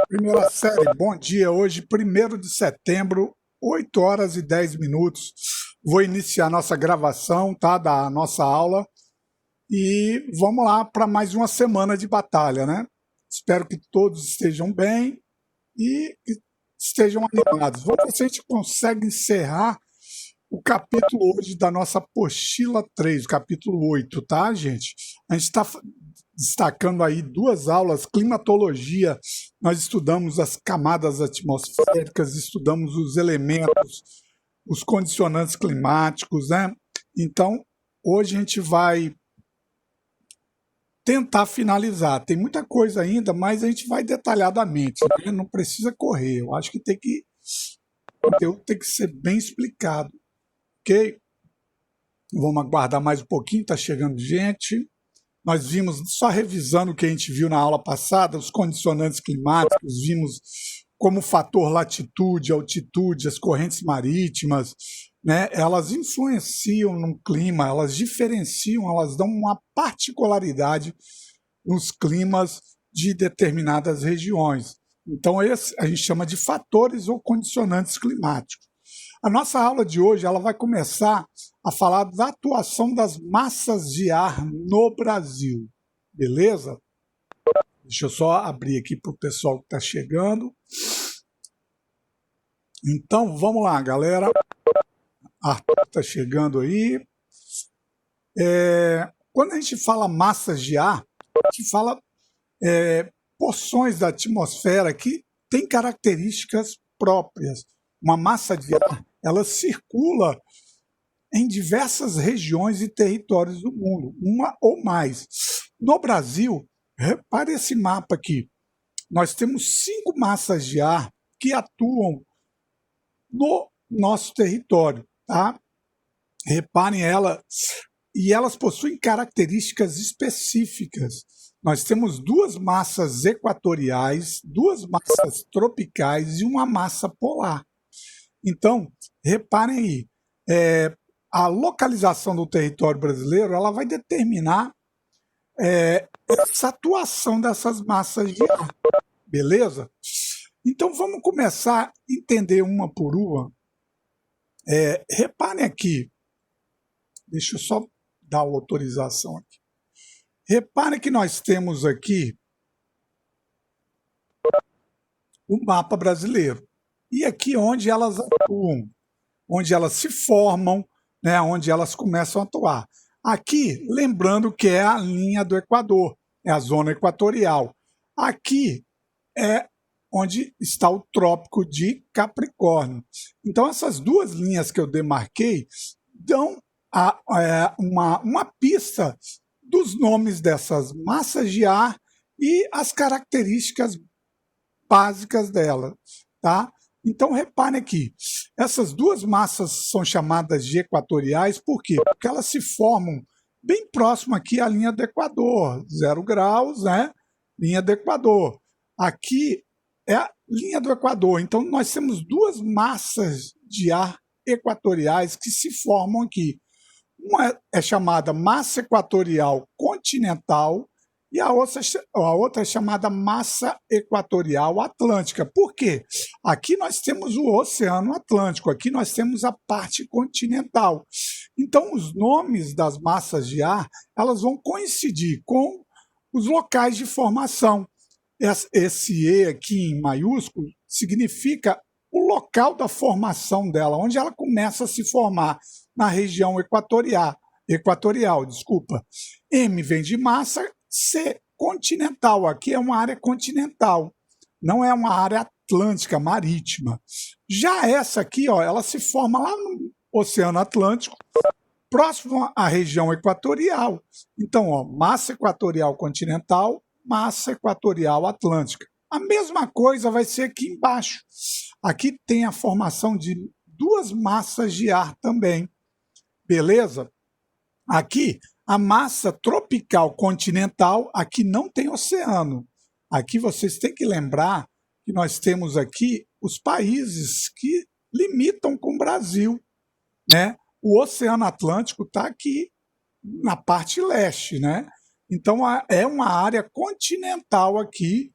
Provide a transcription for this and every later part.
Primeira série, bom dia. Hoje, 1º de setembro, 8 horas e 10 minutos. Vou iniciar nossa gravação, tá? Da nossa aula. E vamos lá para mais uma semana de batalha, né? Espero que todos estejam bem e que estejam animados. Vamos ver se a gente consegue encerrar o capítulo hoje da nossa apostila 3, o capítulo 8, tá, gente? A gente está destacando aí duas aulas, climatologia, nós estudamos as camadas atmosféricas, estudamos os elementos, os condicionantes climáticos, né? Então, hoje a gente vai tentar finalizar. Tem muita coisa ainda, mas a gente vai detalhadamente, né? Não precisa correr. Eu acho que o conteúdo tem que ser bem explicado, ok? Vamos aguardar mais um pouquinho, está chegando gente. Nós vimos, só revisando o que a gente viu na aula passada, os condicionantes climáticos, vimos como o fator latitude, altitude, as correntes marítimas, né, elas influenciam no clima, elas diferenciam, elas dão uma particularidade nos climas de determinadas regiões. Então, esse a gente chama de fatores ou condicionantes climáticos. A nossa aula de hoje ela vai começar a falar da atuação das massas de ar no Brasil. Beleza? Deixa eu só abrir aqui para o pessoal que está chegando. Então, vamos lá, galera. Arthur está chegando aí. Quando a gente fala massas de ar, a gente fala porções da atmosfera que têm características próprias. Uma massa de ar, ela circula em diversas regiões e territórios do mundo, uma ou mais. No Brasil, repare esse mapa aqui, nós temos 5 massas de ar que atuam no nosso território, tá? Reparem elas, e elas possuem características específicas. Nós temos 2 massas equatoriais, 2 massas tropicais e uma massa polar. Então, reparem aí, a localização do território brasileiro ela vai determinar essa atuação dessas massas de ar, beleza? Então vamos começar a entender uma por uma. Reparem aqui, deixa eu só dar a autorização aqui. Reparem que nós temos aqui o mapa brasileiro. E aqui onde elas atuam, onde elas se formam, né, onde elas começam a atuar. Aqui, lembrando que é a linha do Equador, é a zona equatorial. Aqui é onde está o Trópico de Capricórnio. Então, essas duas linhas que eu demarquei dão uma pista dos nomes dessas massas de ar e as características básicas dela, tá? Então, reparem aqui, essas duas massas são chamadas de equatoriais, por quê? Porque elas se formam bem próximo aqui à linha do Equador, 0 graus, né? Linha do Equador. Aqui é a linha do Equador, então nós temos duas massas de ar equatoriais que se formam aqui. Uma é chamada massa equatorial continental, e a outra é chamada massa equatorial atlântica. Por quê? Aqui nós temos o Oceano Atlântico, aqui nós temos a parte continental. Então, os nomes das massas de ar elas vão coincidir com os locais de formação. Esse E aqui em maiúsculo significa o local da formação dela, onde ela começa a se formar, na região equatorial, desculpa. M vem de massa, C, continental. Aqui é uma área continental, não é uma área atlântica, marítima. Já essa aqui, ó, ela se forma lá no Oceano Atlântico, próximo à região equatorial. Então, ó, massa equatorial continental, massa equatorial atlântica. A mesma coisa vai ser aqui embaixo. Aqui tem a formação de duas massas de ar também. Beleza? Aqui, a massa tropical continental, aqui não tem oceano. Aqui vocês têm que lembrar que nós temos aqui os países que limitam com o Brasil, né? O Oceano Atlântico está aqui na parte leste, né? Então é uma área continental aqui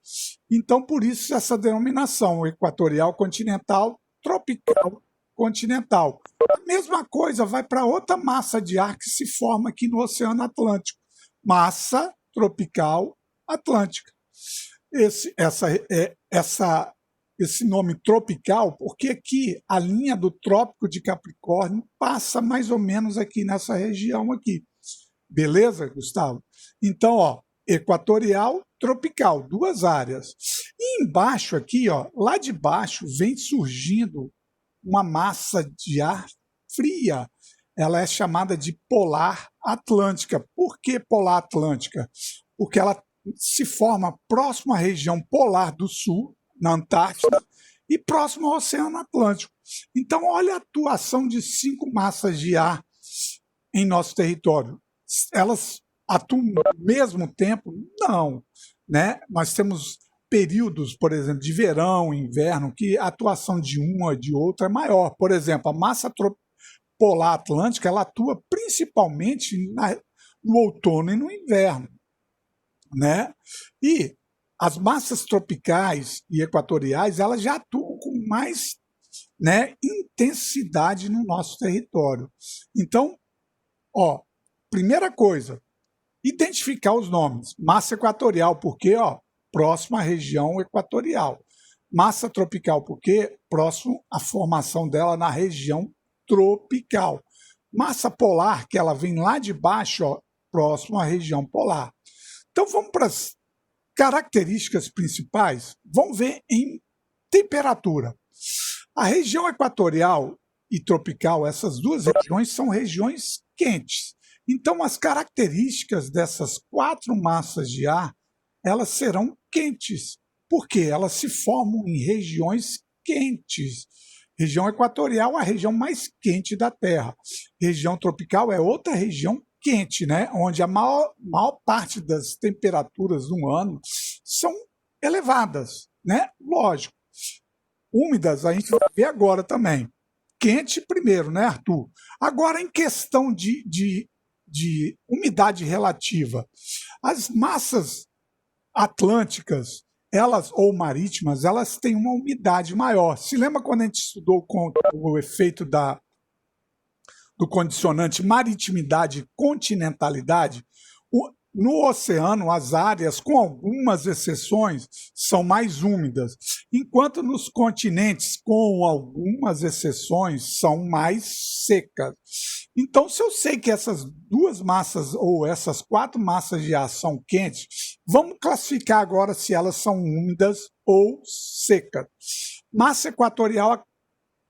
Então, por isso, essa denominação equatorial continental, tropical continental. A mesma coisa vai para outra massa de ar que se forma aqui no Oceano Atlântico, massa tropical atlântica. Esse nome tropical, porque aqui a linha do Trópico de Capricórnio passa mais ou menos aqui nessa região aqui. Beleza, Gustavo? Então, ó, equatorial, tropical, duas áreas. E embaixo aqui, ó, lá de baixo, vem surgindo uma massa de ar fria. Ela é chamada de polar atlântica. Por que polar atlântica? Porque ela se forma próximo à região polar do sul, na Antártida, e próximo ao Oceano Atlântico. Então, olha a atuação de 5 massas de ar em nosso território. Elas atuam ao mesmo tempo? Não. Né? Nós temos períodos, por exemplo, de verão, inverno, que a atuação de uma e de outra é maior. Por exemplo, a massa polar atlântica ela atua principalmente no outono e no inverno. Né? E as massas tropicais e equatoriais elas já atuam com mais, né, intensidade no nosso território. Então, ó, primeira coisa, identificar os nomes. Massa equatorial, porque próximo à região equatorial. Massa tropical, porque próximo à formação dela na região tropical. Massa polar, que ela vem lá de baixo, próximo à região polar. Então vamos para as características principais. Vamos ver em temperatura. A região equatorial e tropical, essas duas regiões são regiões quentes. Então as características dessas 4 massas de ar, elas serão quentes, porque elas se formam em regiões quentes. Região equatorial é a região mais quente da Terra. Região tropical é outra região quente, né? Onde a maior parte das temperaturas no ano são elevadas, né? Lógico. Úmidas a gente vai ver agora também. Quente primeiro, né, Arthur? Agora, em questão de umidade relativa, as massas atlânticas, elas ou marítimas, elas têm uma umidade maior. Se lembra quando a gente estudou o efeito do condicionante maritimidade e continentalidade? No oceano, as áreas, com algumas exceções, são mais úmidas, enquanto nos continentes, com algumas exceções, são mais secas. Então, se eu sei que essas 2 massas, ou essas 4 massas de ar são quentes, vamos classificar agora se elas são úmidas ou secas. Massa equatorial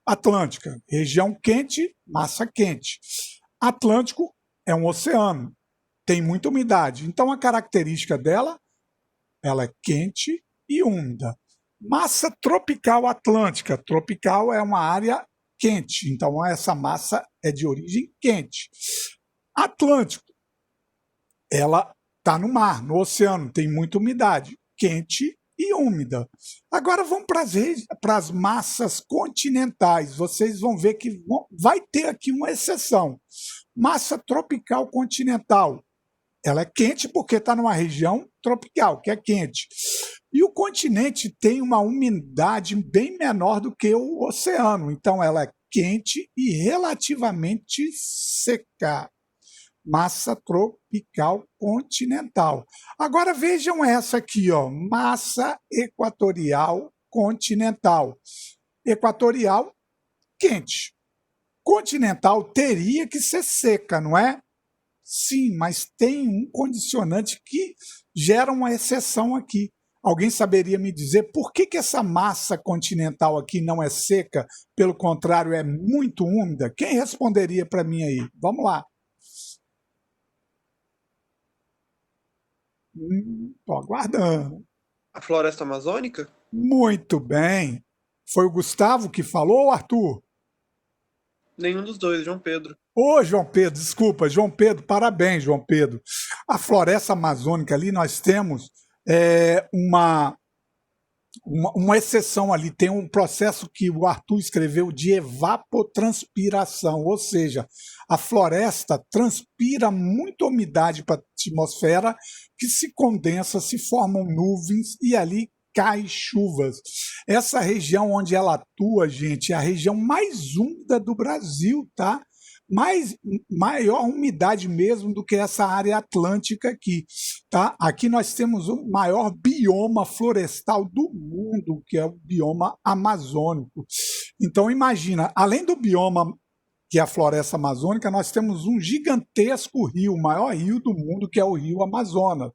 atlântica, região quente, massa quente. Atlântico é um oceano, tem muita umidade. Então, a característica dela, ela é quente e úmida. Massa tropical atlântica. Tropical é uma área quente. Então, essa massa é de origem quente. Atlântico, ela está no mar, no oceano, tem muita umidade. Quente e úmida. Agora, vamos para as massas continentais. Vocês vão ver que vai ter aqui uma exceção. Massa tropical continental. Ela é quente porque está numa região tropical, que é quente. E o continente tem uma umidade bem menor do que o oceano. Então, ela é quente e relativamente seca. Massa tropical continental. Agora, vejam essa aqui, ó, massa equatorial continental. Equatorial, quente. Continental teria que ser seca, não é? Sim, mas tem um condicionante que gera uma exceção aqui. Alguém saberia me dizer por que essa massa continental aqui não é seca, pelo contrário, é muito úmida? Quem responderia para mim aí? Vamos lá. Estou aguardando. A floresta amazônica? Muito bem. Foi o Gustavo que falou, Arthur? Nenhum dos dois, João Pedro. Ô, João Pedro, desculpa, João Pedro, parabéns, João Pedro. A floresta amazônica ali nós temos uma exceção ali, tem um processo que o Arthur escreveu de evapotranspiração, ou seja, a floresta transpira muita umidade para a atmosfera que se condensa, se formam nuvens e ali cai chuvas. Essa região onde ela atua, gente, é a região mais úmida do Brasil, tá? Maior umidade mesmo do que essa área atlântica aqui, tá? Aqui nós temos o maior bioma florestal do mundo, que é o bioma amazônico. Então imagina, além do bioma que é a floresta amazônica, nós temos um gigantesco rio, o maior rio do mundo, que é o rio Amazonas.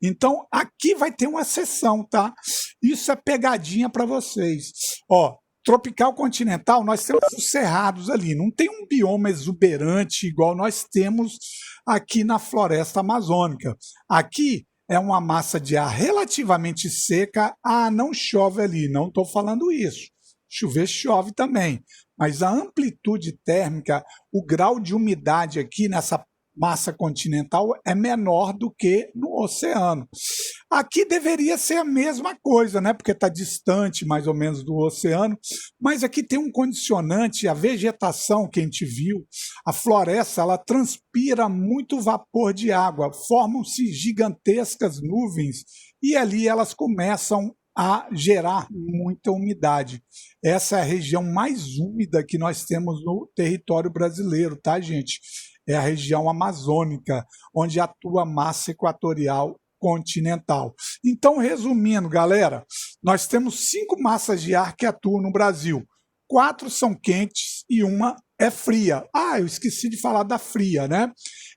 Então aqui vai ter uma exceção, tá? Isso é pegadinha para vocês. Ó, tropical continental, nós temos os cerrados ali, não tem um bioma exuberante igual nós temos aqui na floresta amazônica. Aqui é uma massa de ar relativamente seca, não chove ali, não estou falando isso. Chover chove também, mas a amplitude térmica, o grau de umidade aqui nessa massa continental é menor do que no oceano. Aqui deveria ser a mesma coisa, né? Porque está distante mais ou menos do oceano, mas aqui tem um condicionante, a vegetação que a gente viu, a floresta, ela transpira muito vapor de água, formam-se gigantescas nuvens e ali elas começam a gerar muita umidade. Essa é a região mais úmida que nós temos no território brasileiro, tá, gente? É a região amazônica, onde atua a massa equatorial continental. Então, resumindo, galera, nós temos 5 massas de ar que atuam no Brasil. 4 são quentes e uma é fria. Eu esqueci de falar da fria, né?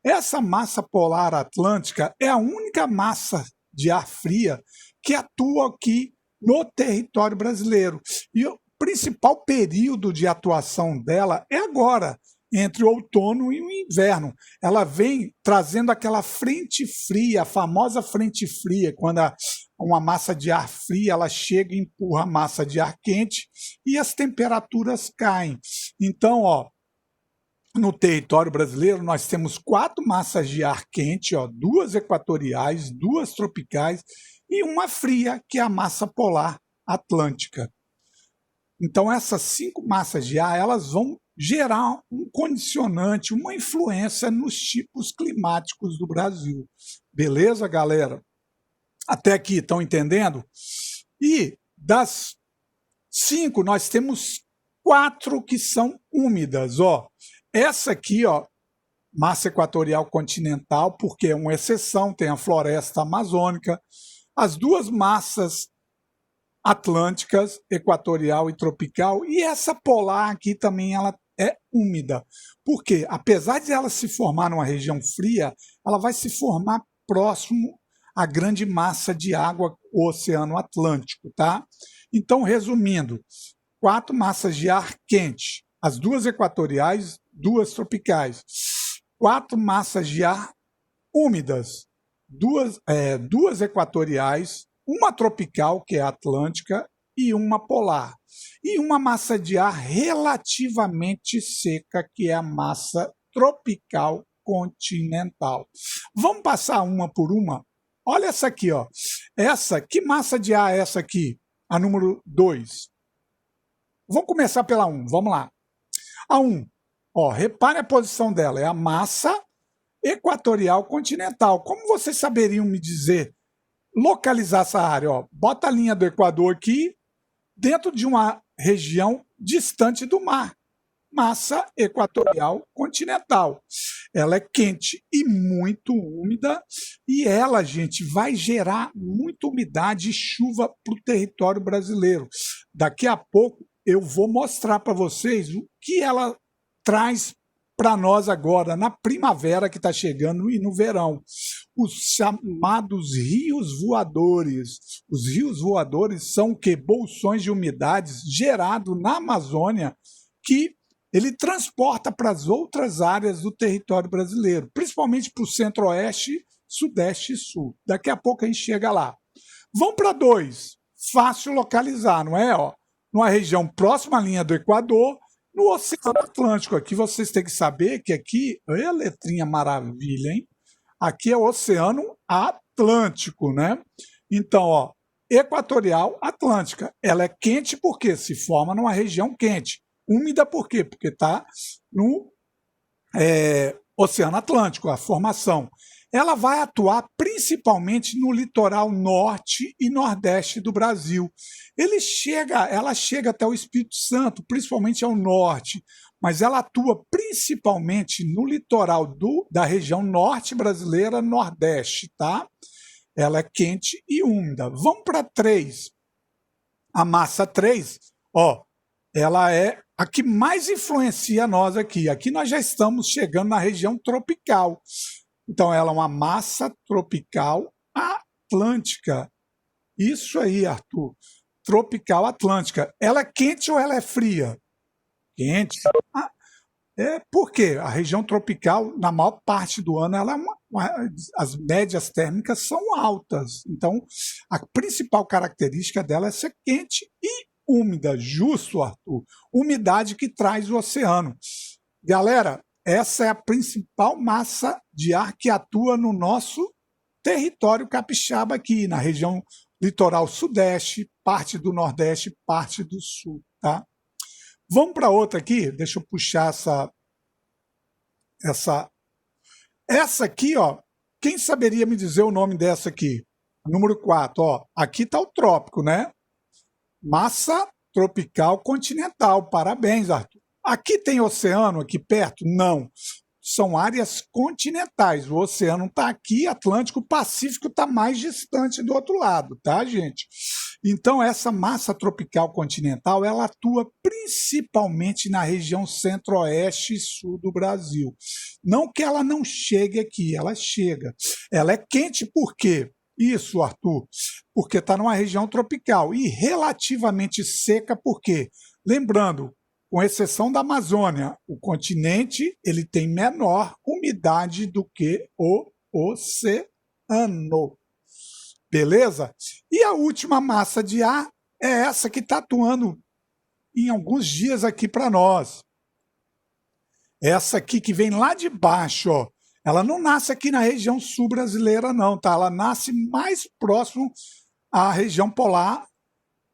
Essa massa polar atlântica é a única massa de ar fria que atua aqui no território brasileiro. E o principal período de atuação dela é agora, entre o outono e o inverno. Ela vem trazendo aquela frente fria, a famosa frente fria, quando uma massa de ar fria ela chega e empurra a massa de ar quente e as temperaturas caem. Então, ó, no território brasileiro nós temos 4 massas de ar quente, ó, 2 equatoriais, 2 tropicais e uma fria, que é a massa polar atlântica. Então essas 5 massas de ar elas vão gerar um condicionante, uma influência nos tipos climáticos do Brasil. Beleza, galera? Até aqui, estão entendendo? E das 5, nós temos 4 que são úmidas. Ó. Essa aqui, ó, massa equatorial continental, porque é uma exceção, tem a floresta amazônica. As 2 massas atlânticas, equatorial e tropical, e essa polar aqui também ela é úmida, porque apesar de ela se formar numa região fria, ela vai se formar próximo à grande massa de água, o Oceano Atlântico, tá? Então, resumindo, 4 massas de ar quente, as 2 equatoriais, 2 tropicais, 4 massas de ar úmidas, 2 equatoriais, uma tropical, que é a atlântica, e uma polar. E uma massa de ar relativamente seca, que é a massa tropical continental. Vamos passar uma por uma? Olha essa aqui, ó. Que massa de ar é essa aqui? A número 2. Vamos começar pela 1, vamos lá. A 1, ó, repare a posição dela, é a massa equatorial continental. Como vocês saberiam me dizer, localizar essa área? Ó, bota a linha do Equador aqui, dentro de uma região distante do mar. Massa equatorial continental. Ela é quente e muito úmida, e ela, gente, vai gerar muita umidade e chuva para o território brasileiro. Daqui a pouco eu vou mostrar para vocês o que ela traz para nós agora, na primavera que está chegando e no verão. Os chamados rios voadores. Os rios voadores são o quê? Bolsões de umidades gerados na Amazônia que ele transporta para as outras áreas do território brasileiro, principalmente para o centro-oeste, sudeste e sul. Daqui a pouco a gente chega lá. Vamos para 2. Fácil localizar, não é? Ó, numa região próxima à linha do Equador, no Oceano Atlântico. Aqui vocês têm que saber que aqui, olha a letrinha maravilha, hein? Aqui é o Oceano Atlântico, né? Então, ó, equatorial atlântica. Ela é quente porque se forma numa região quente. Úmida por quê? Porque está no Oceano Atlântico, a formação. ela vai atuar principalmente no litoral norte e nordeste do Brasil. Ela chega até o Espírito Santo, principalmente ao norte, mas ela atua principalmente no litoral da região norte brasileira, nordeste, tá? Ela é quente e úmida. Vamos para 3. A massa 3, ó, ela é a que mais influencia nós aqui. Aqui nós já estamos chegando na região tropical. Então, ela é uma massa tropical atlântica. Isso aí, Arthur. Tropical atlântica. Ela é quente ou ela é fria? Quente. Por quê? A região tropical, na maior parte do ano, ela as médias térmicas são altas. Então, a principal característica dela é ser quente e úmida. Justo, Arthur. Umidade que traz o oceano. Galera, essa é a principal massa de ar que atua no nosso território capixaba aqui, na região litoral sudeste, parte do nordeste, parte do sul, tá? Vamos para outra aqui, deixa eu puxar essa aqui, ó. Quem saberia me dizer o nome dessa aqui? Número 4, ó. Aqui está o trópico, né? Massa tropical continental. Parabéns, Arthur. Aqui tem oceano aqui perto? Não. São áreas continentais. O oceano está aqui, Atlântico, o Pacífico está mais distante do outro lado, tá, gente? Então, essa massa tropical continental, ela atua principalmente na região centro-oeste e sul do Brasil. Não que ela não chegue aqui, ela chega. Ela é quente por quê? Isso, Arthur, porque está numa região tropical e relativamente seca, por quê? Lembrando, com exceção da Amazônia, o continente ele tem menor umidade do que o oceano. Beleza? E a última massa de ar é essa que está atuando em alguns dias aqui para nós. Essa aqui que vem lá de baixo, ó. Ela não nasce aqui na região sul brasileira, não, tá? Ela nasce mais próximo à região polar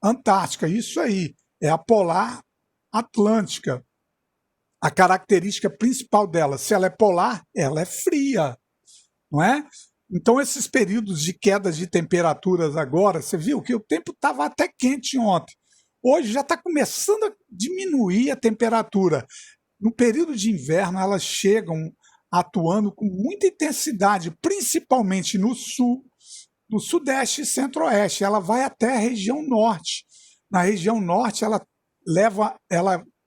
antártica. Isso aí, é a polar atlântica. A característica principal dela, se ela é polar, ela é fria, não é? Então, esses períodos de quedas de temperaturas agora, você viu que o tempo estava até quente ontem. Hoje já está começando a diminuir a temperatura. No período de inverno, elas chegam atuando com muita intensidade, principalmente no sul, no sudeste e centro-oeste. Ela vai até a região norte. Na região norte, ela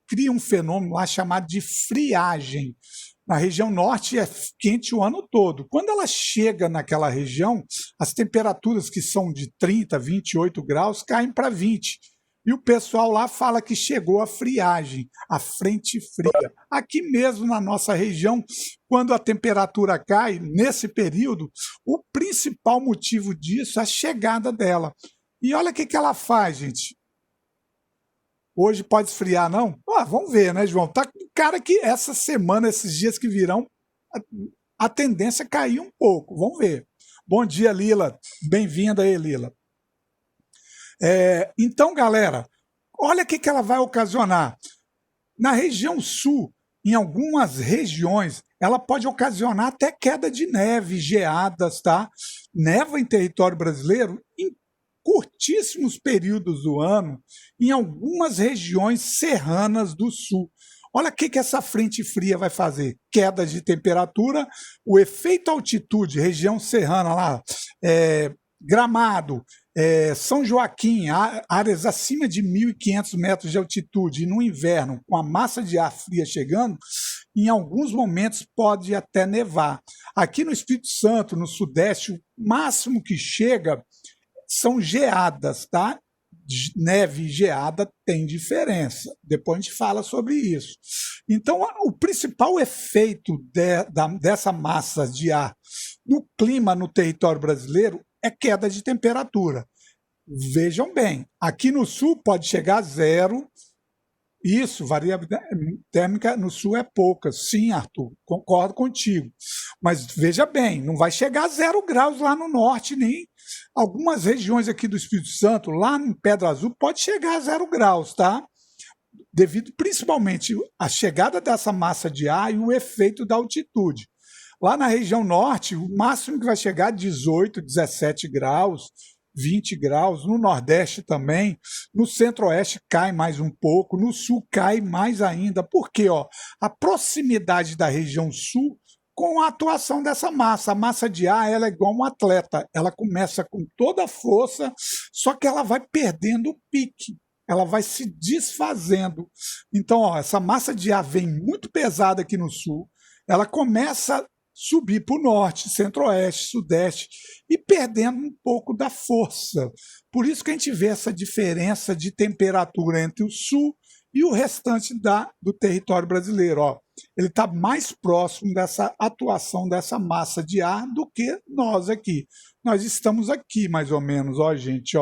cria um fenômeno lá chamado de friagem. Na região norte é quente o ano todo. Quando ela chega naquela região, as temperaturas que são de 30, 28 graus caem para 20. E o pessoal lá fala que chegou a friagem, a frente fria. Aqui mesmo na nossa região, quando a temperatura cai, nesse período, o principal motivo disso é a chegada dela. E olha o que ela faz, gente. Hoje pode esfriar, não? Vamos ver, né, João? Tá cara que essa semana, esses dias que virão, a tendência é cair um pouco. Vamos ver. Bom dia, Lila. Bem-vinda aí, Lila. Então, galera, olha o que ela vai ocasionar. Na região sul, em algumas regiões, ela pode ocasionar até queda de neve, geadas, tá? Neva em território brasileiro em curtíssimos períodos do ano, em algumas regiões serranas do sul. Olha o que essa frente fria vai fazer. Queda de temperatura, o efeito altitude, região serrana lá, Gramado, São Joaquim, áreas acima de 1.500 metros de altitude, e no inverno, com a massa de ar fria chegando, em alguns momentos pode até nevar. Aqui no Espírito Santo, no Sudeste, o máximo que chega são geadas, tá? Neve e geada tem diferença. Depois a gente fala sobre isso. Então, o principal efeito dessa massa de ar no clima no território brasileiro é queda de temperatura. Vejam bem, aqui no sul pode chegar a 0. Isso, variabilidade térmica no sul é pouca. Sim, Arthur, concordo contigo. Mas veja bem, não vai chegar a 0 graus lá no norte, nem algumas regiões aqui do Espírito Santo, lá em Pedra Azul, pode chegar a 0 graus, tá? Devido principalmente à chegada dessa massa de ar e o efeito da altitude. Lá na região norte, o máximo que vai chegar a 18, 17 graus, 20 graus, no Nordeste também, no Centro-Oeste cai mais um pouco, no Sul cai mais ainda, porque a proximidade da região Sul com a atuação dessa massa. A massa de ar ela é igual um atleta, ela começa com toda a força, só que ela vai perdendo o pique, ela vai se desfazendo. Então, essa massa de ar vem muito pesada aqui no Sul, ela começa a subir para o norte, centro-oeste, sudeste e perdendo um pouco da força. Por isso que a gente vê essa diferença de temperatura entre o sul e o restante do território brasileiro. Ele está mais próximo dessa atuação dessa massa de ar do que nós aqui. Nós estamos aqui mais ou menos, gente,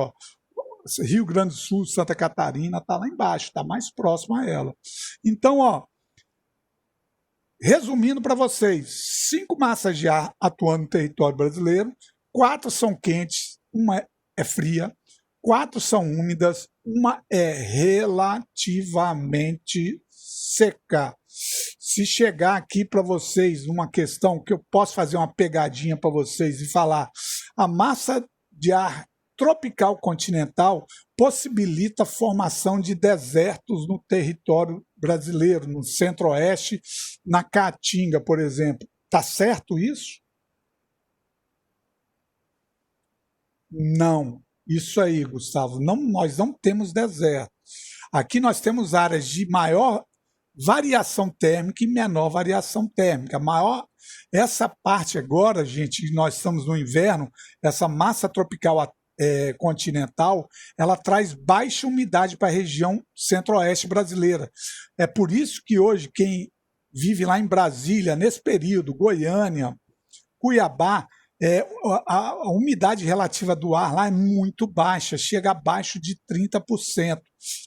Rio Grande do Sul, Santa Catarina está lá embaixo, está mais próximo a ela. Então, resumindo para vocês, 5 massas de ar atuando no território brasileiro, 4 são quentes, uma é fria, 4 são úmidas, uma é relativamente seca. Se chegar aqui para vocês uma questão que eu posso fazer uma pegadinha para vocês e falar, a massa de ar tropical continental possibilita a formação de desertos no território brasileiro, no centro-oeste, na Caatinga, por exemplo. Tá certo isso? Não. Isso aí, Gustavo. Não, nós não temos deserto. Aqui nós temos áreas de maior variação térmica e menor variação térmica. Essa parte agora, gente, nós estamos no inverno, essa massa tropical continental, ela traz baixa umidade para a região centro-oeste brasileira. É por isso que hoje quem vive lá em Brasília, nesse período, Goiânia, Cuiabá, a umidade relativa do ar lá é muito baixa, chega abaixo de 30%.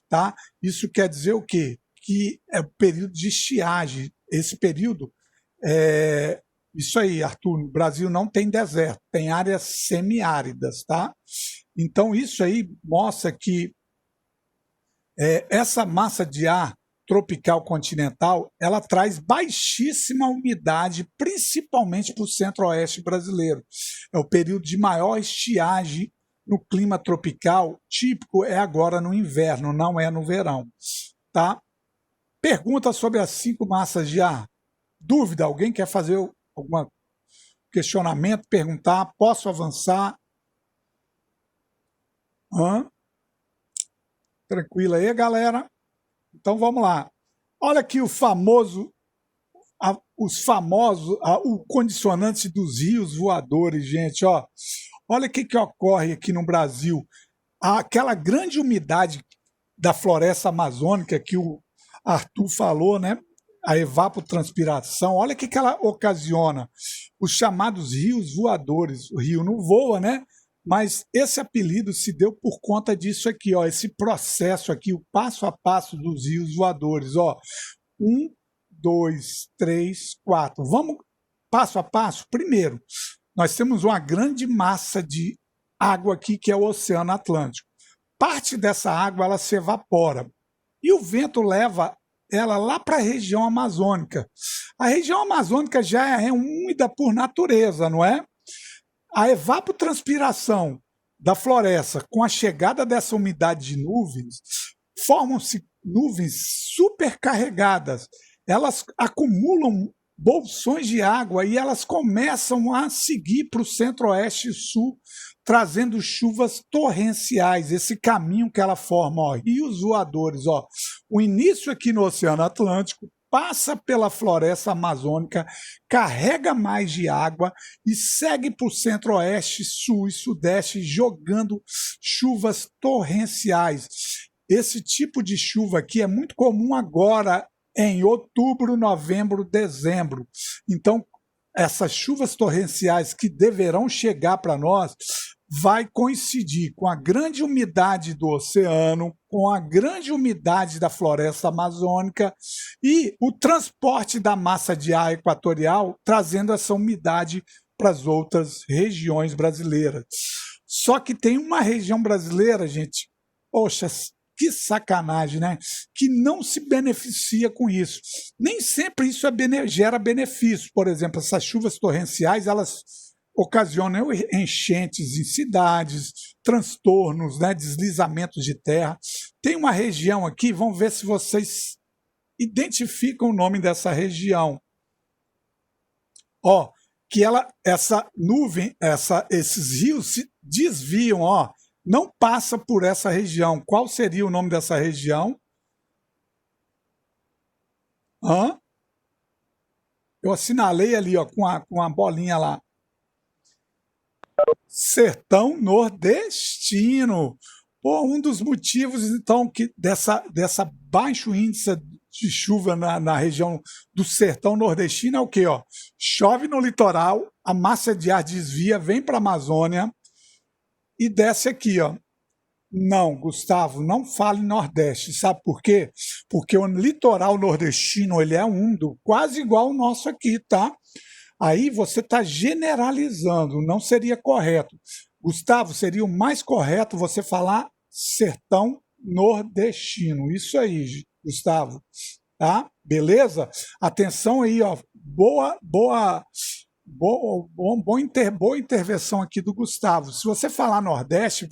Tá? Isso quer dizer o quê? Que é o período de estiagem. Esse período isso aí, Arthur, no Brasil não tem deserto, tem áreas semiáridas, tá? Então isso aí mostra que essa massa de ar tropical continental, ela traz baixíssima umidade, principalmente para o centro-oeste brasileiro. É o período de maior estiagem no clima tropical, típico é agora no inverno, não é no verão, tá? Pergunta sobre as 5 massas de ar. Dúvida? Alguém quer fazer algum questionamento, perguntar? Posso avançar? Tranquilo aí, galera? Então vamos lá. Olha aqui os famosos, o condicionante dos rios voadores, gente. Olha o que ocorre aqui no Brasil. Aquela grande umidade da floresta amazônica que o Arthur falou, né? A evapotranspiração, olha o que ela ocasiona. Os chamados rios voadores. O rio não voa, né? Mas esse apelido se deu por conta disso aqui, esse processo aqui, o passo a passo dos rios voadores. 1, 2, 3, 4. Vamos passo a passo? Primeiro, nós temos uma grande massa de água aqui, que é o Oceano Atlântico. Parte dessa água ela se evapora e o vento leva ela lá para a região amazônica. A região amazônica já é úmida por natureza, não é? A evapotranspiração da floresta, com a chegada dessa umidade de nuvens, formam-se nuvens supercarregadas. Elas acumulam bolsões de água e elas começam a seguir para o centro-oeste e sul, trazendo chuvas torrenciais. Esse caminho que ela forma, rios voadores. O início aqui no Oceano Atlântico, passa pela floresta amazônica, carrega mais de água e segue para o centro-oeste, sul e sudeste, jogando chuvas torrenciais. Esse tipo de chuva aqui é muito comum agora em outubro, novembro, dezembro. Então, essas chuvas torrenciais que deverão chegar para nós vai coincidir com a grande umidade do oceano, com a grande umidade da floresta amazônica e o transporte da massa de ar equatorial, trazendo essa umidade para as outras regiões brasileiras. Só que tem uma região brasileira, gente, poxa, que sacanagem, né? Que não se beneficia com isso. Nem sempre isso gera benefício. Por exemplo, essas chuvas torrenciais, elas ocasionam enchentes em cidades, transtornos, né? Deslizamentos de terra. Tem uma região aqui, vamos ver se vocês identificam o nome dessa região. Ó, que essa nuvem, esses rios se desviam, ó, não passa por essa região. Qual seria o nome dessa região? Hã? Eu assinalei ali, ó, com a bolinha lá. Sertão nordestino. Pô, um dos motivos, então, que dessa baixo índice de chuva na região do sertão nordestino é o quê? Ó? Chove no litoral, a massa de ar desvia, vem para a Amazônia e desce aqui, ó. Não, Gustavo, não fale Nordeste. Sabe por quê? Porque o litoral nordestino ele é úmido, quase igual o nosso aqui, tá? Aí você está generalizando, não seria correto. Gustavo, seria o mais correto você falar sertão nordestino. Isso aí, Gustavo. Tá? Beleza? Atenção aí, ó. Boa intervenção aqui do Gustavo. Se você falar Nordeste,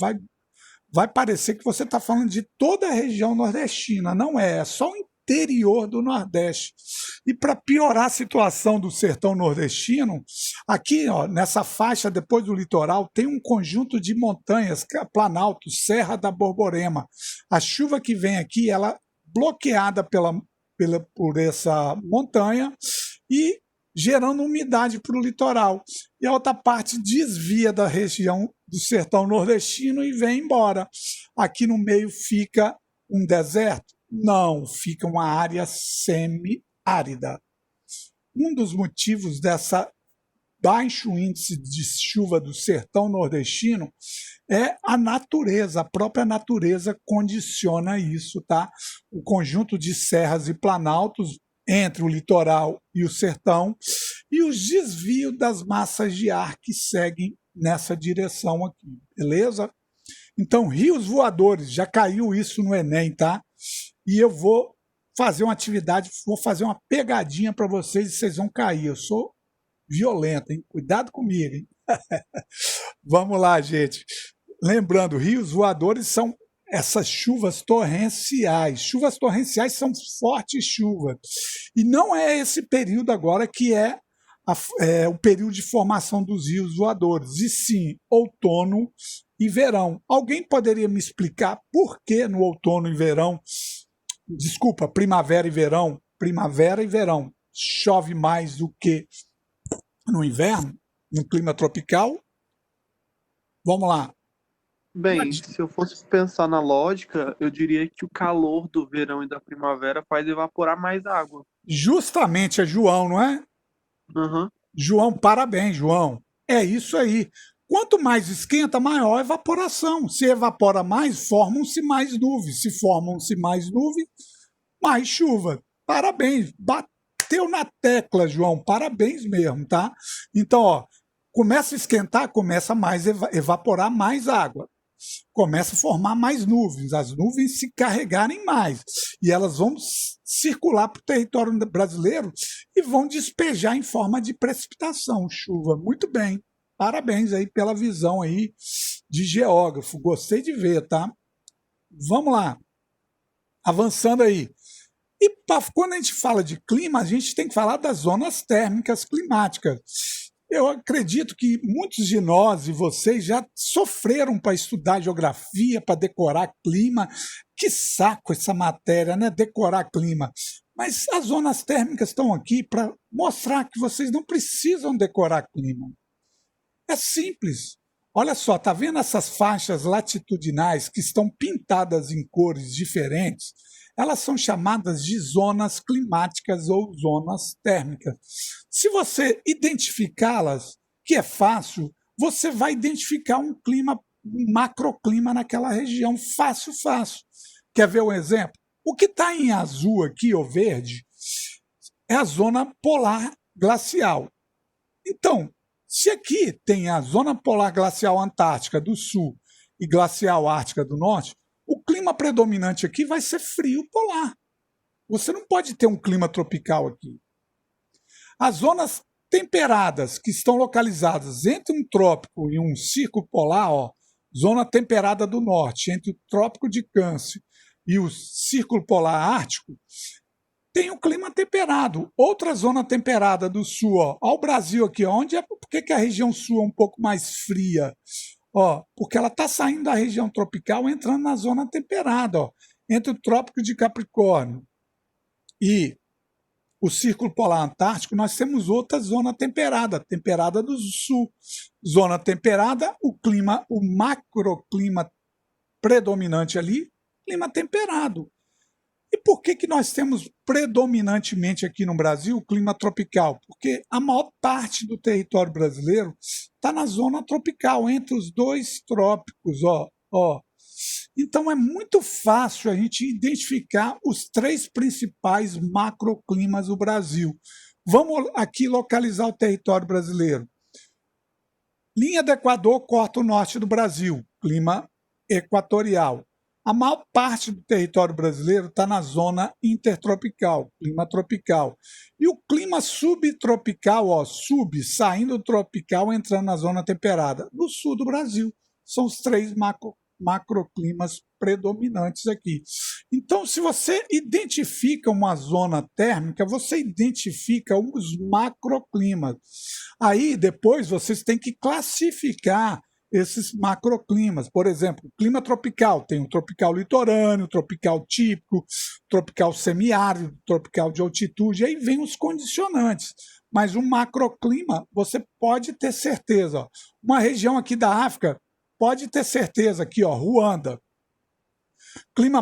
vai parecer que você está falando de toda a região nordestina. Não é só o interior do Nordeste. E para piorar a situação do sertão nordestino, aqui, ó, nessa faixa depois do litoral, tem um conjunto de montanhas, Planalto, Serra da Borborema. A chuva que vem aqui, ela é bloqueada por essa montanha e gerando umidade para o litoral. E a outra parte desvia da região do sertão nordestino e vem embora. Aqui no meio fica um deserto? Não, fica uma área semi-árida. Um dos motivos dessa baixo índice de chuva do sertão nordestino é a natureza, a própria natureza condiciona isso, tá? O conjunto de serras e planaltos entre o litoral e o sertão e os desvios das massas de ar que seguem nessa direção aqui, beleza? Então, rios voadores, já caiu isso no Enem, tá? E eu vou fazer uma atividade, vou fazer uma pegadinha para vocês e vocês vão cair. Eu sou violento, hein? Cuidado comigo, hein? Vamos lá, gente. Lembrando, rios voadores são essas chuvas torrenciais. Chuvas torrenciais são fortes chuvas. E não é esse período agora que é o período de formação dos rios voadores, e sim outono e verão. Alguém poderia me explicar por que no outono e verão, desculpa, primavera e verão chove mais do que no inverno, no clima tropical? Vamos lá. Bem, se eu fosse pensar na lógica, eu diria que o calor do verão e da primavera faz evaporar mais água. Justamente é João, não é? Uhum. João, parabéns, João. É isso aí. Quanto mais esquenta, maior a evaporação. Se evapora mais, formam-se mais nuvens. Se formam-se mais nuvens, mais chuva. Parabéns. Bateu na tecla, João. Parabéns mesmo, tá? Então, ó, começa a esquentar, começa mais evaporar mais água. Começa a formar mais nuvens, as nuvens se carregarem mais e elas vão circular para o território brasileiro e vão despejar em forma de precipitação, chuva. Muito bem, parabéns aí pela visão aí de geógrafo, gostei de ver, tá? Vamos lá, avançando aí. E quando a gente fala de clima, a gente tem que falar das zonas térmicas climáticas. Eu acredito que muitos de nós e vocês já sofreram para estudar geografia, para decorar clima. Que saco essa matéria, né? Decorar clima. Mas as zonas térmicas estão aqui para mostrar que vocês não precisam decorar clima. É simples. Olha só, tá vendo essas faixas latitudinais que estão pintadas em cores diferentes? Elas são chamadas de zonas climáticas ou zonas térmicas. Se você identificá-las, que é fácil, você vai identificar um clima, um macroclima naquela região, fácil. Quer ver um exemplo? O que está em azul aqui, ou verde, é a zona polar glacial. Então, se aqui tem a zona polar glacial antártica do sul e glacial ártica do norte, O clima predominante aqui vai ser frio polar. Você não pode ter um clima tropical aqui. As zonas temperadas que estão localizadas entre um trópico e um círculo polar, ó, zona temperada do norte, entre o trópico de Câncer e o círculo polar ártico, tem o clima temperado. Outra zona temperada do sul, ó, o Brasil aqui, ó, onde é, por que a região sul é um pouco mais fria? Ó, porque ela está saindo da região tropical, entrando na zona temperada, ó, entre o trópico de Capricórnio e o Círculo Polar Antártico, nós temos outra zona temperada, temperada do sul. Zona temperada, o macroclima predominante ali, clima temperado. E por que nós temos predominantemente aqui no Brasil o clima tropical? Porque a maior parte do território brasileiro está na zona tropical, entre os dois trópicos, ó. Então é muito fácil a gente identificar os 3 principais macroclimas do Brasil. Vamos aqui localizar o território brasileiro. Linha do Equador corta o norte do Brasil, clima equatorial. A maior parte do território brasileiro está na zona intertropical, clima tropical. E o clima subtropical, ó, saindo do tropical, entrando na zona temperada. No sul do Brasil, são os 3 macroclimas predominantes aqui. Então, se você identifica uma zona térmica, você identifica os macroclimas. Aí, depois, vocês têm que classificar esses macroclimas. Por exemplo, clima tropical, tem o tropical litorâneo, tropical típico, tropical semiárido, tropical de altitude, aí vem os condicionantes. Mas o macroclima, você pode ter certeza. Ó, uma região aqui da África, pode ter certeza aqui, ó, Ruanda.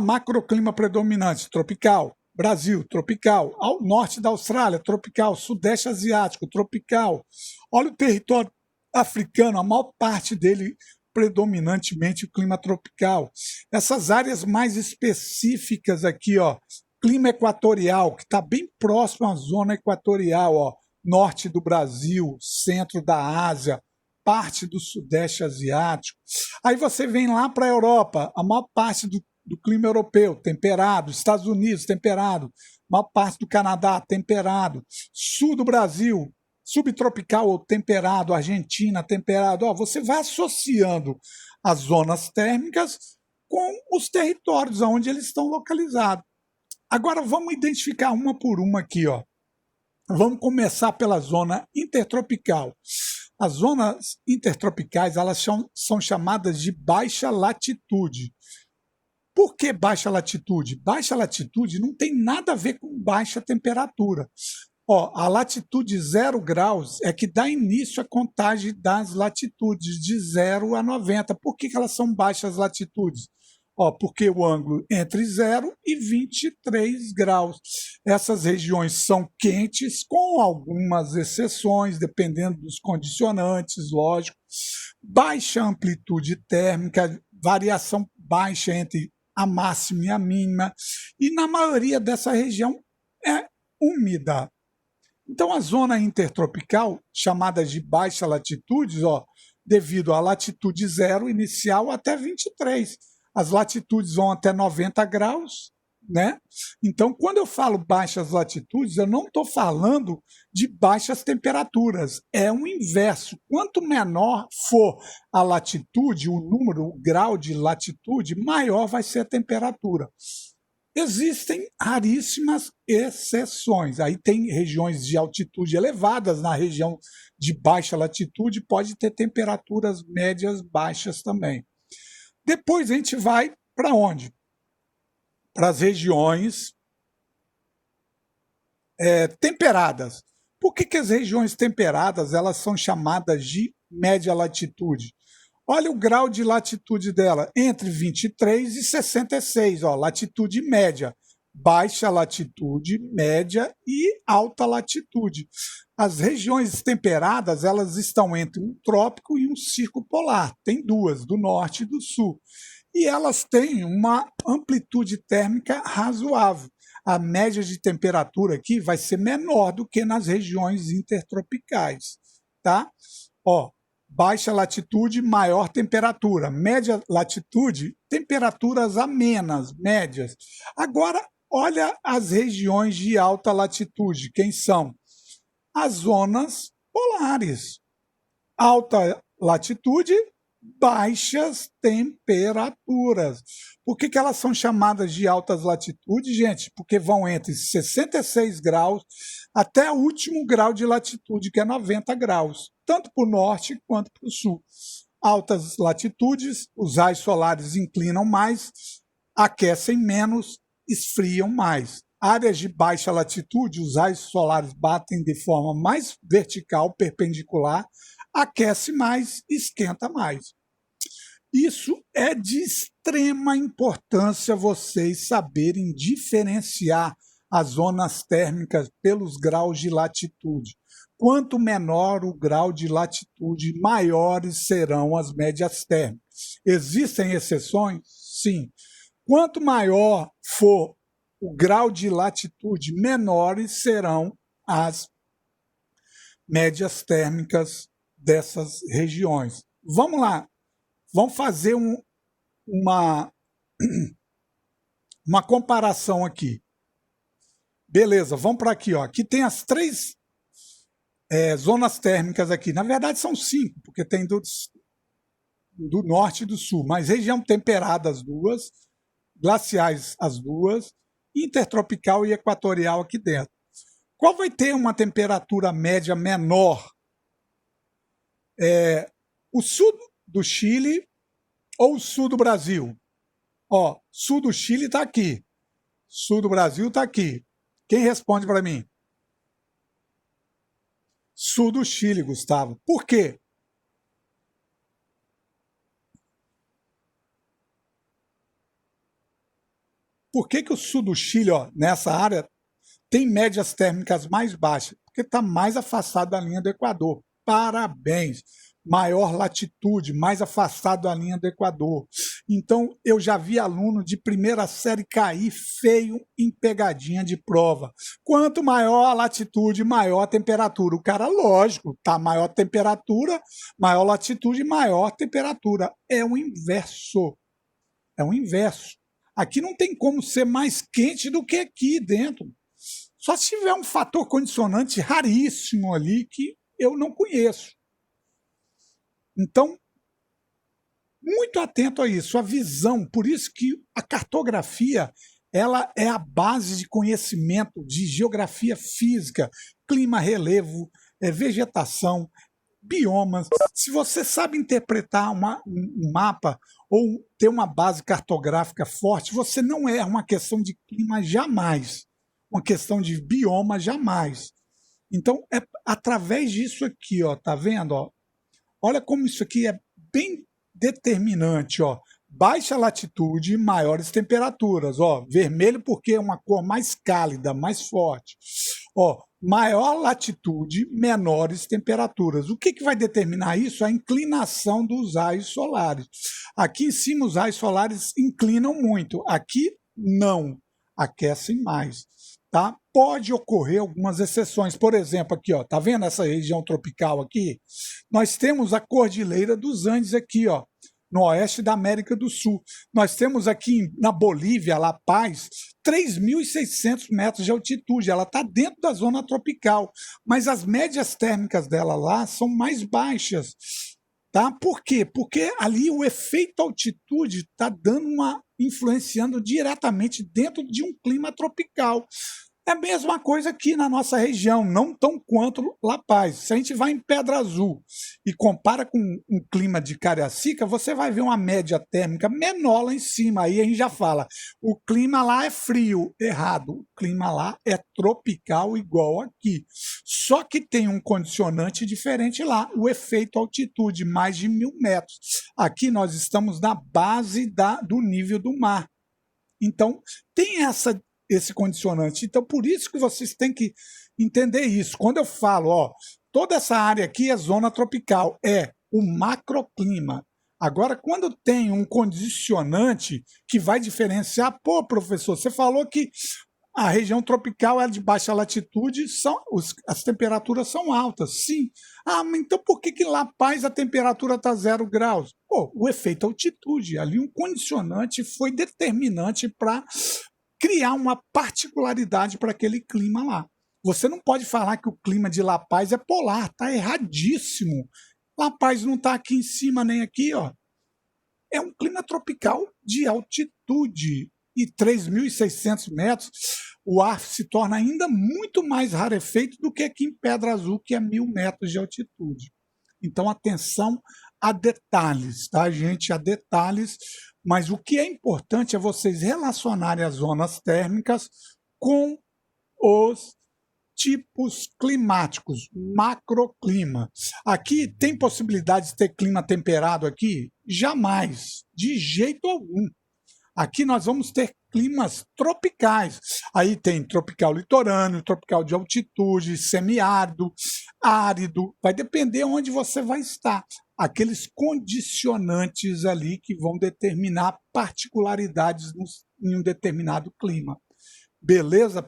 Macroclima predominante, tropical. Brasil, tropical. Ao norte da Austrália, tropical. Sudeste asiático, tropical. Olha o território africano, a maior parte dele predominantemente o clima tropical. Essas áreas mais específicas aqui, ó, clima equatorial, que está bem próximo à zona equatorial, ó, norte do Brasil, centro da Ásia, parte do Sudeste Asiático. Aí você vem lá para a Europa, a maior parte do clima europeu, temperado, Estados Unidos, temperado, a maior parte do Canadá, temperado, sul do Brasil, subtropical ou temperado, Argentina, temperado. Ó, você vai associando as zonas térmicas com os territórios onde eles estão localizados. Agora vamos identificar uma por uma aqui, ó. Vamos começar pela zona intertropical. As zonas intertropicais, elas são chamadas de baixa latitude. Por que baixa latitude? Baixa latitude não tem nada a ver com baixa temperatura. Ó, a latitude 0 graus é que dá início à contagem das latitudes de 0 a 90. Por que elas são baixas latitudes? Ó, porque o ângulo entre 0 e 23 graus. Essas regiões são quentes, com algumas exceções, dependendo dos condicionantes, lógico. Baixa amplitude térmica, variação baixa entre a máxima e a mínima. E na maioria dessa região é úmida. Então, a zona intertropical, chamada de baixa latitudes, ó, devido à latitude 0 inicial até 23. As latitudes vão até 90 graus, né? Então, quando eu falo baixas latitudes, eu não estou falando de baixas temperaturas. É o inverso. Quanto menor for a latitude, o número, o grau de latitude, maior vai ser a temperatura. Existem raríssimas exceções. Aí tem regiões de altitude elevadas, na região de baixa latitude pode ter temperaturas médias baixas também. Depois a gente vai para onde? Para as regiões temperadas. Por que as regiões temperadas elas são chamadas de média latitude? Olha o grau de latitude dela, entre 23 e 66, ó, latitude média, baixa latitude, média e alta latitude. As regiões temperadas, elas estão entre um trópico e um círculo polar, tem duas, do norte e do sul. E elas têm uma amplitude térmica razoável. A média de temperatura aqui vai ser menor do que nas regiões intertropicais, tá? Ó, baixa latitude, maior temperatura. Média latitude, temperaturas amenas, médias. Agora, olha as regiões de alta latitude. Quem são? As zonas polares. Alta latitude, baixas temperaturas. Por que elas são chamadas de altas latitudes, gente? Porque vão entre 66 graus até o último grau de latitude, que é 90 graus, tanto para o norte quanto para o sul. Altas latitudes, os raios solares inclinam mais, aquecem menos, esfriam mais. Áreas de baixa latitude, os raios solares batem de forma mais vertical, perpendicular, aquece mais, esquenta mais. Isso é de extrema importância vocês saberem diferenciar as zonas térmicas pelos graus de latitude. Quanto menor o grau de latitude, maiores serão as médias térmicas. Existem exceções? Sim. Quanto maior for o grau de latitude, menores serão as médias térmicas dessas regiões. Vamos lá, vamos fazer uma comparação aqui. Beleza, vamos para aqui. Ó. Aqui tem as 3 zonas térmicas aqui. Na verdade são 5, porque tem do norte e do sul, mas região temperada as 2, glaciais as 2, intertropical e equatorial aqui dentro. Qual vai ter uma temperatura média menor? O sul do Chile ou o sul do Brasil? Ó, sul do Chile está aqui. Sul do Brasil está aqui. Quem responde para mim? Sul do Chile, Gustavo. Por quê? Por que o sul do Chile, ó, nessa área, tem médias térmicas mais baixas? Porque está mais afastado da linha do Equador. Parabéns! Maior latitude, mais afastado da linha do Equador. Então, eu já vi aluno de primeira série cair feio em pegadinha de prova. Quanto maior a latitude, maior a temperatura. O cara, lógico, tá maior temperatura, maior latitude, maior temperatura. É o inverso. É o inverso. Aqui não tem como ser mais quente do que aqui dentro. Só se tiver um fator condicionante raríssimo ali que eu não conheço. Então, muito atento a isso, a visão. Por isso que a cartografia ela é a base de conhecimento de geografia física, clima, relevo, vegetação, biomas. Se você sabe interpretar um mapa ou ter uma base cartográfica forte, você não erra uma questão de clima jamais, uma questão de bioma jamais. Então, é através disso aqui, ó, tá vendo? Ó? Olha como isso aqui é bem determinante, ó. Baixa latitude, maiores temperaturas, ó. Vermelho porque é uma cor mais cálida, mais forte. Ó, maior latitude, menores temperaturas. O que vai determinar isso? A inclinação dos raios solares. Aqui em cima os raios solares inclinam muito, aqui não, aquecem mais. Tá? Pode ocorrer algumas exceções. Por exemplo, aqui, ó, tá vendo essa região tropical aqui? Nós temos a Cordilheira dos Andes aqui, ó, no oeste da América do Sul. Nós temos aqui na Bolívia, La Paz, 3.600 metros de altitude. Ela está dentro da zona tropical, mas as médias térmicas dela lá são mais baixas. Tá? Por quê? Porque ali o efeito altitude está influenciando diretamente dentro de um clima tropical. É a mesma coisa aqui na nossa região, não tão quanto La Paz. Se a gente vai em Pedra Azul e compara com um clima de Cariacica, você vai ver uma média térmica menor lá em cima. Aí a gente já fala, o clima lá é frio. Errado, o clima lá é tropical igual aqui. Só que tem um condicionante diferente lá, o efeito altitude, mais de 1.000 metros. Aqui nós estamos na base do nível do mar. Então, tem esse condicionante. Então, por isso que vocês têm que entender isso. Quando eu falo, ó, toda essa área aqui é zona tropical, é o macroclima. Agora, quando tem um condicionante que vai diferenciar, pô, professor, você falou que A região tropical é de baixa latitude, as temperaturas são altas, sim. Ah, mas então por que em La Paz a temperatura está 0 graus? Pô, o efeito altitude, ali um condicionante foi determinante para criar uma particularidade para aquele clima lá. Você não pode falar que o clima de La Paz é polar, tá erradíssimo. La Paz não está aqui em cima nem aqui, ó. É um clima tropical de altitude. E 3.600 metros, o ar se torna ainda muito mais rarefeito do que aqui em Pedra Azul, que é 1.000 metros de altitude. Então, atenção a detalhes, tá, gente? A detalhes. Mas o que é importante é vocês relacionarem as zonas térmicas com os tipos climáticos, macroclima. Aqui tem possibilidade de ter clima temperado aqui? Jamais, de jeito algum. Aqui nós vamos ter climas tropicais. Aí tem tropical litorâneo, tropical de altitude, semiárido, árido. Vai depender onde você vai estar. Aqueles condicionantes ali que vão determinar particularidades em um determinado clima. Beleza?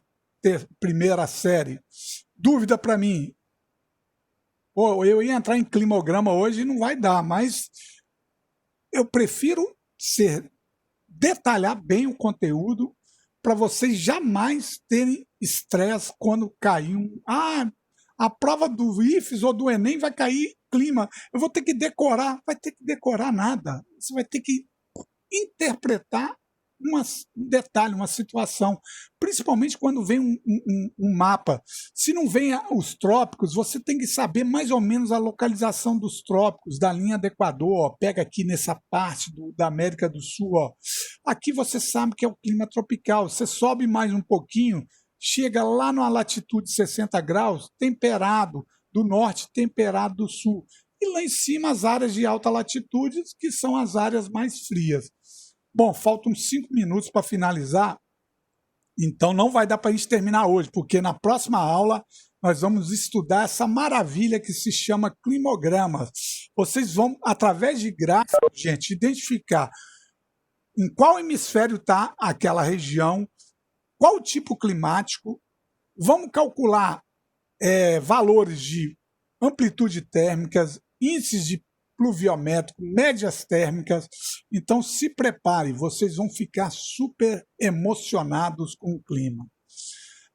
Primeira série. Dúvida para mim? Pô, eu ia entrar em climograma hoje e não vai dar, mas eu prefiro detalhar bem o conteúdo para vocês jamais terem estresse quando cair a prova do IFES ou do Enem vai cair clima. Eu vou ter que decorar. Vai ter que decorar nada. Você vai ter que interpretar um detalhe, uma situação. Principalmente quando vem um mapa. Se não vem os trópicos, você tem que saber mais ou menos a localização dos trópicos, da linha do Equador. Ó, pega aqui nessa parte da América do Sul. Ó. Aqui você sabe que é o clima tropical. Você sobe mais um pouquinho, chega lá numa latitude 60 graus, temperado do norte, temperado do sul. E lá em cima as áreas de alta latitude, que são as áreas mais frias. Bom, faltam 5 minutos para finalizar, então não vai dar para a gente terminar hoje, porque na próxima aula nós vamos estudar essa maravilha que se chama climograma. Vocês vão, através de gráficos, gente, identificar em qual hemisfério está aquela região, qual o tipo climático, vamos calcular valores de amplitude térmicas, índices de pluviométrico, médias térmicas. Então se prepare, vocês vão ficar super emocionados com o clima.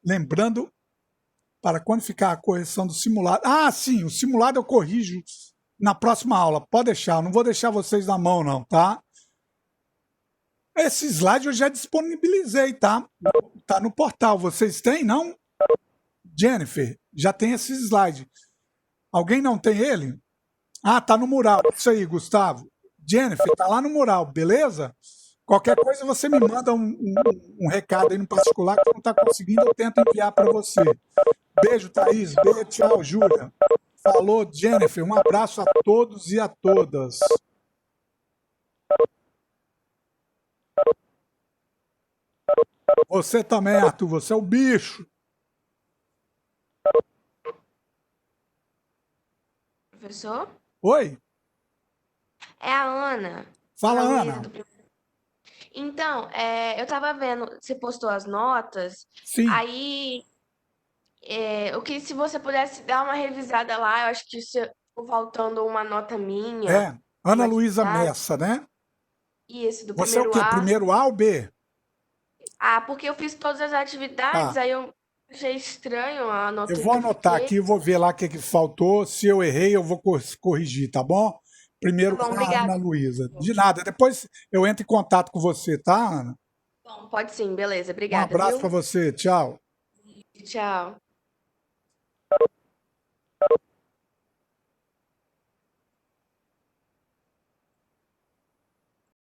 Lembrando, para quando ficar a correção do simulado... Ah, sim, o simulado eu corrijo na próxima aula, pode deixar, eu não vou deixar vocês na mão não, tá? Esse slide eu já disponibilizei, tá? Tá no portal, vocês têm, não? Jennifer, já tem esse slide. Alguém não tem ele? Ah, tá no mural. Isso aí, Gustavo. Jennifer, tá lá no mural, beleza? Qualquer coisa você me manda um recado aí no particular que não tá conseguindo, eu tento enviar para você. Beijo, Thaís. Beijo, tchau, Júlia. Falou, Jennifer. Um abraço a todos e a todas. Você também, Arthur. Você é o bicho. Professor? Oi? É a Ana. Fala, Ana Ana. Luísa do... Então, eu tava vendo, você postou as notas, Sim. aí eu queria se você pudesse dar uma revisada lá, eu acho que ficou faltando uma nota minha, Ana uma Luísa atividade. Messa, né? Isso, do Você é o primeiro quê? A. Primeiro A ou B? Ah, porque eu fiz todas as atividades, Tá. aí eu achei estranho a Eu nota vou que eu anotar fiquei. aqui, vou ver lá o que faltou. Se eu errei, eu vou corrigir, tá bom? Primeiro Tá bom, com a obrigada. Ana Luísa. De nada. Depois eu entro em contato com você, tá, Ana? Bom, pode sim, beleza, Um obrigada, abraço para viu? você. Tchau. Tchau.